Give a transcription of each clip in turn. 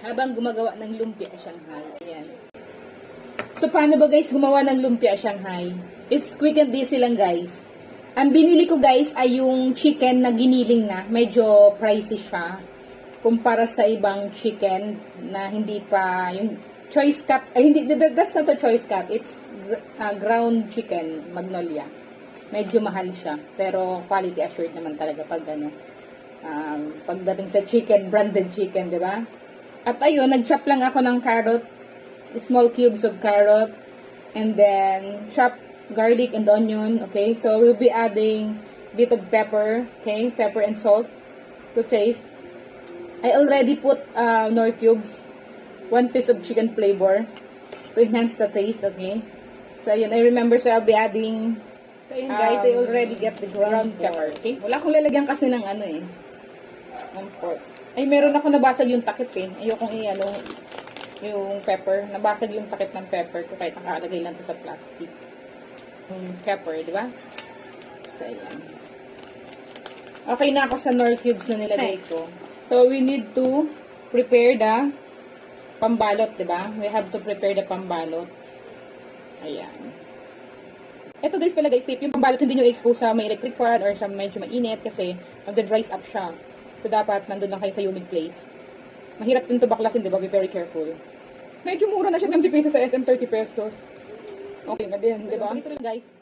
habang gumagawa ng lumpia Shanghai. Ayan. So, paano ba guys gumawa ng lumpia Shanghai? It's quick and easy lang guys. Ang binili ko guys ay yung chicken na giniling na. Medyo pricey siya. Kumpara sa ibang chicken na hindi pa yung choice cut. Ay, hindi, that's not a choice cut. It's ground chicken, Magnolia. Medyo mahal siya. Pero quality assured naman talaga pag ano. Pagdating sa chicken, branded chicken, di ba? At ayun, nag-chop lang ako ng carrot. Small cubes of carrot. And then, chop garlic and onion, okay? So, we'll be adding bit of pepper, okay? Pepper and salt to taste. I already put nor cubes, 1 piece of chicken flavor to enhance the taste, okay? So, ayun, I remember, so I'll be adding, so ayun guys, I already get the ground pepper, okay? Wala akong lalagyan kasi ng ano eh, ng pork. Ay, meron ako nabasag yung takip eh. Ayokong i-ano, yung pepper. Nabasag yung takip ng pepper ko kahit nakalagay lang to sa plastic. Pepper, di ba? So, ayan. Okay na ako sa nor cubes na nilagay ko. So, we need to prepare the pambalot, di ba? We have to prepare the pambalot. Ayan. Ito guys pala guys, tip, yung pambalot hindi nyo expose sa may electric fan or sa medyo mainit kasi magda-dries up siya. So, dapat nandun lang kayo sa humid place. Mahirap din ito baklasin, di ba? Be very careful. Medyo mura na siya, 20 pesos sa SM, 30 pesos. Okay na din, di ba? Ito rin guys.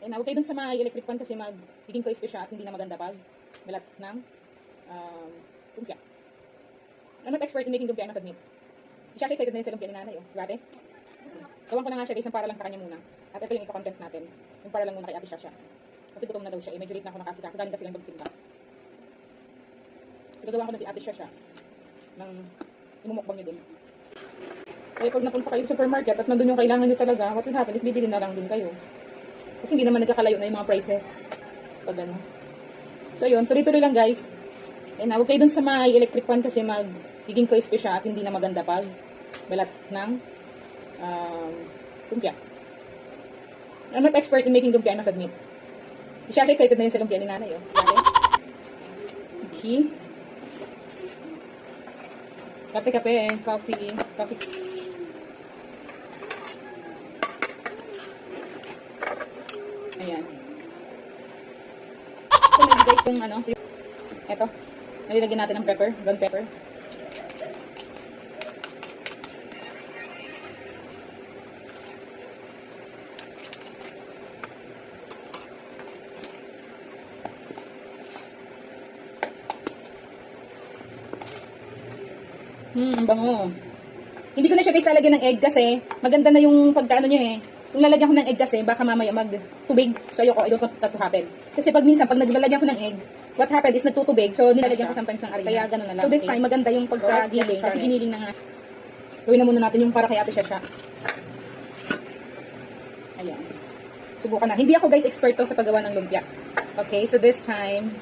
Eh, huwag kayo dun sa mga electric fan kasi magiging crispy siya at hindi na maganda pag balat ng lumpia. I'm not expert in making lumpia, I must admit. Siya excited na yun sa lumpia ni nanay, oh. Diba ate? Gawan ko na nga siya guys, para lang sa kanya muna. At ito yung ito-content natin. Yung para lang muna kay ate Shasha. Kasi gutom na daw siya, eh. Medyo late na ako nakasika. Galing kasi lang magsimba. So, gagawa ko na si ate Shasha ng imumukbang niyo din. Kaya pag napunta kayo sa supermarket at nandun yung kailangan nyo talaga, what will happen is bibili na lang din kayo. Kasi hindi naman nagkakalayo na yung mga prices. Pag ano. So yun, tuloy-tuloy lang guys. And huwag kayo dun sa mga electric fan kasi magiging crispy siya at hindi na maganda pag balat ng lumpia. I'm not expert in making lumpia, I must admit. Si Shasha excited na yun sa lumpia ni nanay. Oh. Okay. Kape-kape, coffee. Ayan. Ito na guys yung ano. Ito. Nalilagyan natin ng pepper, ground pepper. Ang bango. Hindi ko na siya guys lalagyan ng egg kasi maganda na yung pagkaano niya eh. Kung lalagyan ko ng egg kasi baka mamaya magtubig. So ayoko, I don't want that to happen. Kasi pag minsan pag naglalagyan ko ng egg, what happened is nagtutubig. So nilalagyan ko sometimes ng arena. Kaya gano'n na lang. So this time maganda yung pagkagiling kasi giniling na nga. Gawin na muna natin yung para kay ate Shasha. Ayan. Subukan na. Hindi ako guys experto sa paggawa ng lumpia. Okay, so this time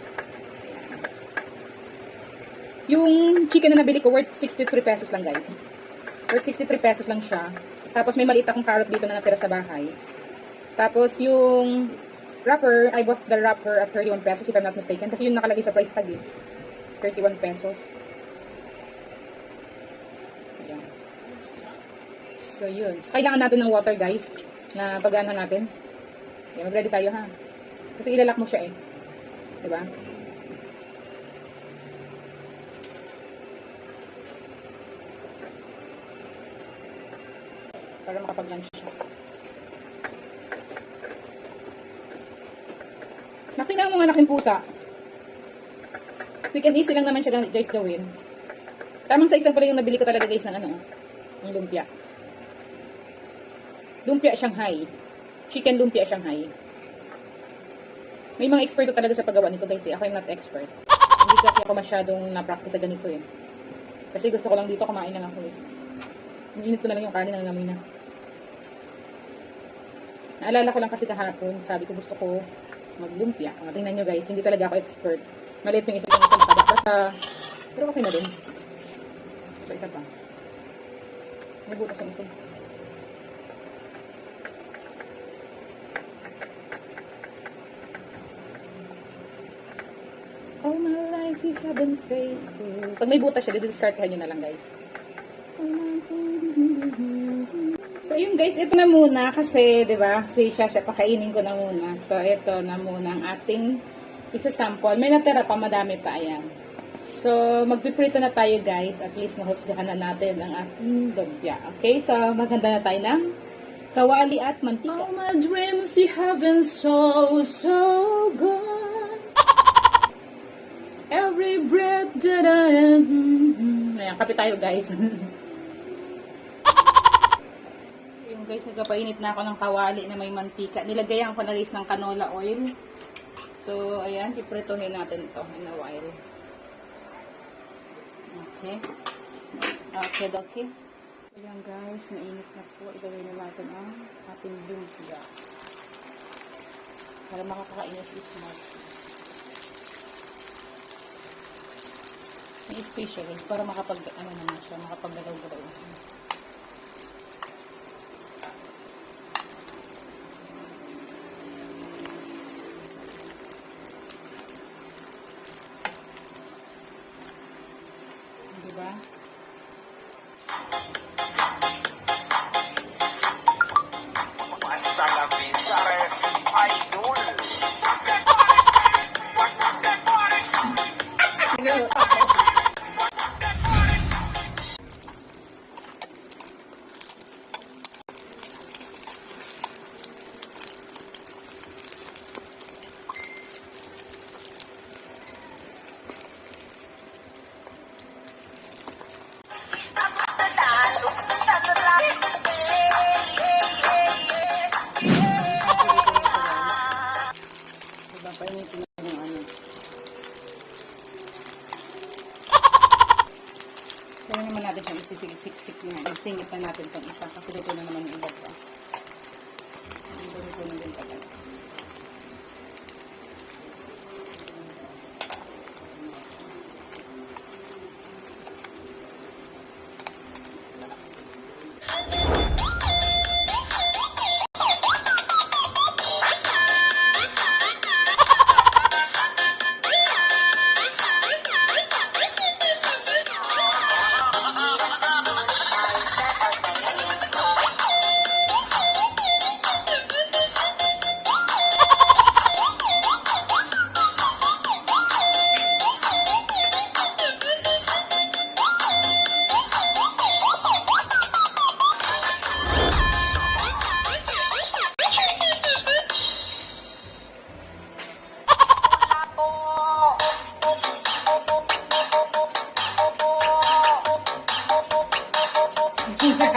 yung chicken na nabili ko, worth 63 pesos lang guys. Worth 63 pesos lang siya. Tapos may maliit akong carrot dito na natira sa bahay. Tapos yung wrapper, I bought the wrapper at 31 pesos if I'm not mistaken. Kasi yung nakalagay sa price tag eh. 31 pesos. Ayan. So yun. So, kailangan natin ng water guys. Na pag-ano natin. Okay, mag-ready tayo ha. Kasi ilalak mo siya eh. Diba? Para makapag-lunch siya. Nakita mo mga laking pusa. Quick and easy lang naman siya guys gawin. Tamang size lang pala yung nabili ko talaga guys ng ano, ng lumpia. Lumpia Shanghai. Chicken lumpia Shanghai. May mga eksperto talaga sa paggawa nito guys eh. Ako yung not expert. Hindi kasi ako masyadong na-practice sa ganito eh. Kasi gusto ko lang dito kumain lang ako eh. Init ko na lang yung kanin ng namoy na. Naalala ko lang kasi kahapon, sabi ko gusto ko maglumpia. Tingnan nyo guys, hindi talaga ako expert. Maliit yung isa mataba. Pero okay na din. So, isa pa. May butas yung isa. All my life you have been faithful. Pag may butas siya, didiscard nyo na lang guys. So yun guys, ito na muna kasi 'di ba? Si Shasha pakainin ko na muna. So ito na muna ang ating isa-sample. May natira pa, madami pa ayan. So magpiprito na tayo guys. At least mahusgahan na natin ang ating lumpia. Okay? So maganda na tayo ng kawali at mantika. All my dreams you haven't so good. Every breath that I am. Ayan, kape tayo guys. Yung guys, nagpapainit na ako ng kawali na may mantika. Nilagayan ko na guys ng canola oil. So, ayan, piprituhin natin ito in a while. Okay. Okay. So, ayan guys, mainit na po. Ilagay na natin ang ating lumpia. Para makakainis si Smart. May special para makapag-galaw-galaw. Diba? Basta la Pisares Idol. Diba? Painitin na yung ano. Kaya naman natin siyang isisiksik na. Isingit na natin itong isa. Kasi dito na naman yung iba pa. Dito na din tagal.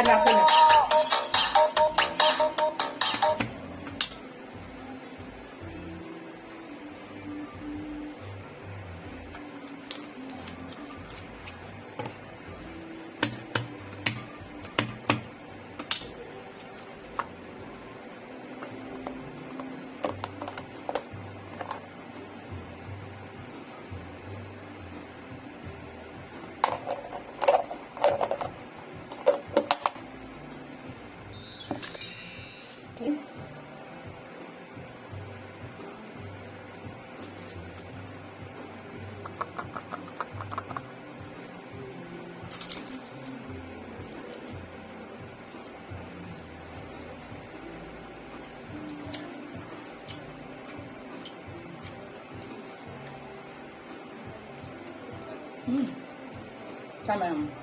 Hala ko na. Okay. Tama naman.